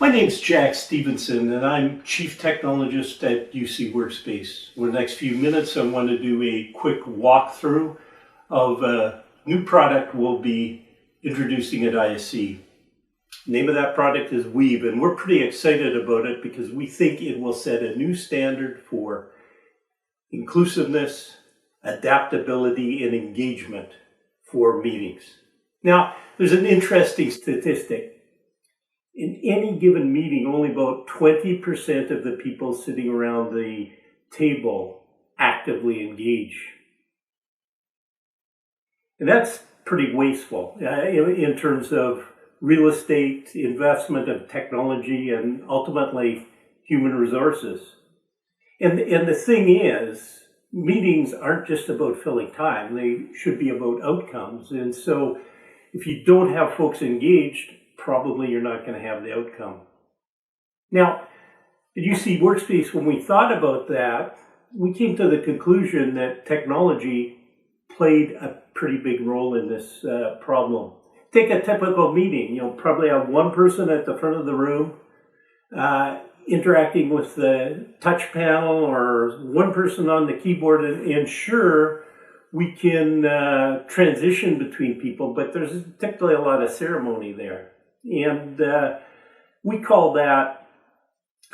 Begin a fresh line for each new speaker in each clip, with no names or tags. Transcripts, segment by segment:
My name's Jack Stephenson, and I'm Chief Technologist at UC Workspace. For the next few minutes, I want to do a quick walkthrough of a new product we'll be introducing at ISC. The name of that product is WEAV, and we're pretty excited about it because we think it will set a new standard for inclusiveness, adaptability, and engagement for meetings. Now, there's an interesting statistic. In any given meeting, only about 20% of the people sitting around the table actively engage. And that's pretty wasteful in terms of real estate, investment of technology, and ultimately human resources. And the thing is, meetings aren't just about filling time, they should be about outcomes. And so if you don't have folks engaged, probably you're not going to have the outcome. Now, at UC Workspace, when we thought about that, we came to the conclusion that technology played a pretty big role in this problem. Take a typical meeting, probably have one person at the front of the room interacting with the touch panel or one person on the keyboard, and ensure we can transition between people, but there's typically a lot of ceremony there. And we call that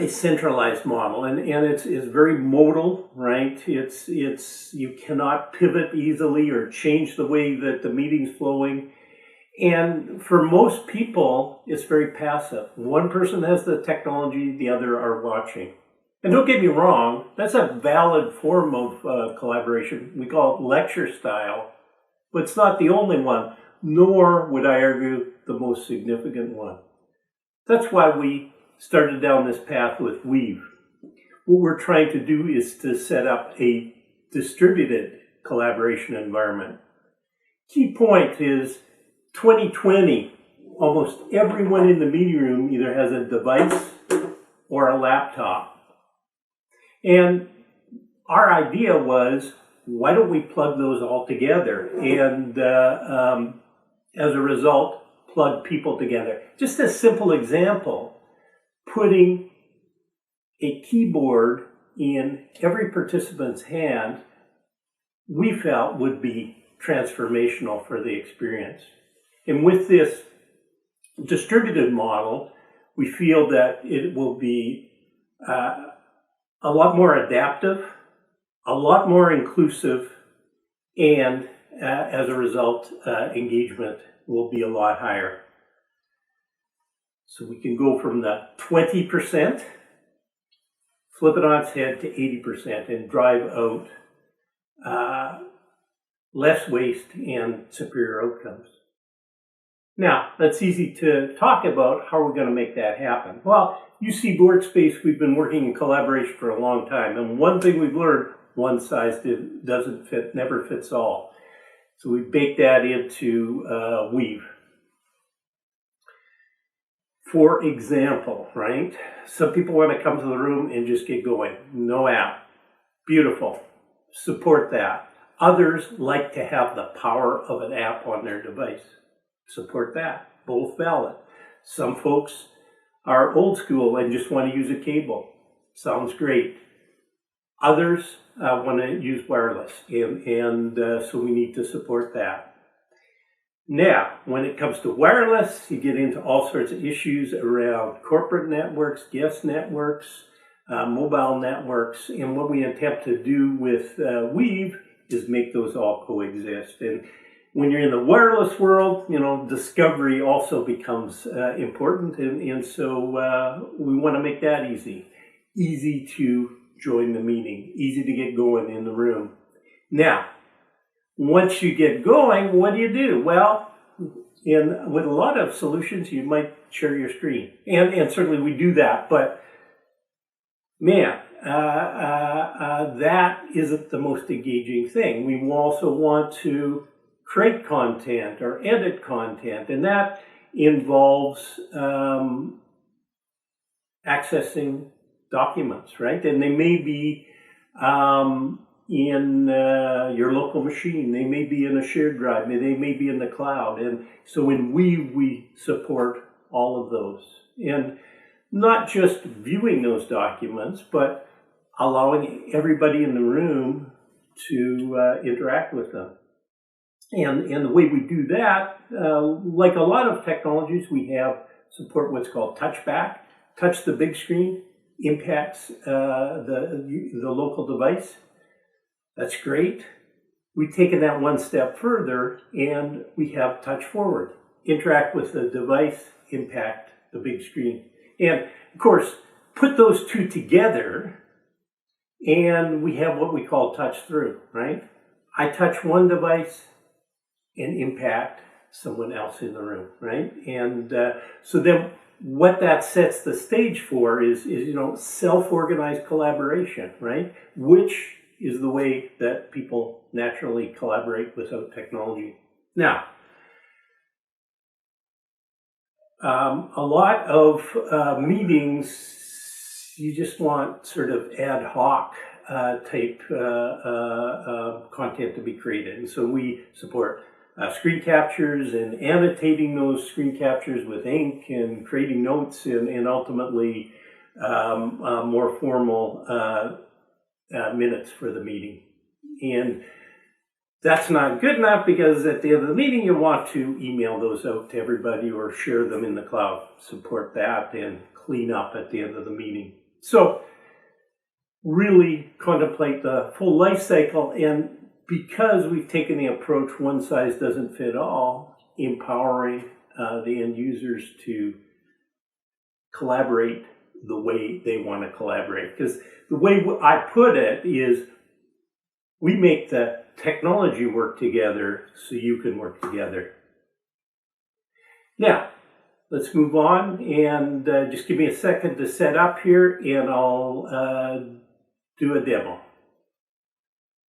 a centralized model, and it's very modal, right? It's you cannot pivot easily or change the way that the meeting's flowing. And for most people, it's very passive. One person has the technology, the other are watching. And don't get me wrong, that's a valid form of collaboration. We call it lecture style, but it's not the only one, nor would I argue the most significant one. That's why we started down this path with WEAV. What we're trying to do is to set up a distributed collaboration environment. Key point is 2020, almost everyone in the meeting room either has a device or a laptop. And our idea was, why don't we plug those all together? And as a result, plug people together. Just a simple example, putting a keyboard in every participant's hand, we felt would be transformational for the experience. And with this distributed model, we feel that it will be a lot more adaptive, a lot more inclusive, and as a result, engagement will be a lot higher. So we can go from the 20%, flip it on its head to 80% and drive out less waste and superior outcomes. Now, that's easy to talk about. How are we going to make that happen? Well, UC Workspace, we've been working in collaboration for a long time. And one thing we've learned, one size doesn't fit, never fits all. So we baked that into WEAV. For example, right? Some people want to come to the room and just get going. No app. Beautiful. Support that. Others like to have the power of an app on their device. Support that. Both valid. Some folks are old school and just want to use a cable. Sounds great. Others want to use wireless, and so we need to support that. Now, when it comes to wireless, you get into all sorts of issues around corporate networks, guest networks, mobile networks, and what we attempt to do with WEAV is make those all coexist. And when you're in the wireless world, discovery also becomes important, and so we want to make that easy. Easy to join the meeting, easy to get going in the room. Now, once you get going, what do? Well, with a lot of solutions, you might share your screen. And certainly we do that, but man, that isn't the most engaging thing. We also want to create content or edit content, and that involves accessing documents, right? And they may be in your local machine, they may be in a shared drive, they may be in the cloud. And so in WEAV, we support all of those. And not just viewing those documents, but allowing everybody in the room to interact with them. And the way we do that, like a lot of technologies, we have support what's called touchback. Touch the big screen impacts the local device. That's great. We've taken that one step further, and we have touch forward. Interact with the device, impact the big screen. And of course, put those two together, and we have what we call touch through, right? I touch one device and impact someone else in the room, right? And so then what that sets the stage for is self-organized collaboration, right? Which is the way that people naturally collaborate without technology. Now, a lot of meetings, you just want sort of ad hoc type content to be created. And so we support screen captures and annotating those screen captures with ink and creating notes and ultimately more formal minutes for the meeting. And that's not good enough because at the end of the meeting you want to email those out to everybody or share them in the cloud. Support that and clean up at the end of the meeting. So really contemplate the full life cycle, and because we've taken the approach one size doesn't fit all, empowering the end users to collaborate the way they want to collaborate. Because the way I put it is, we make the technology work together so you can work together. Now, let's move on, and just give me a second to set up here, and I'll do a demo.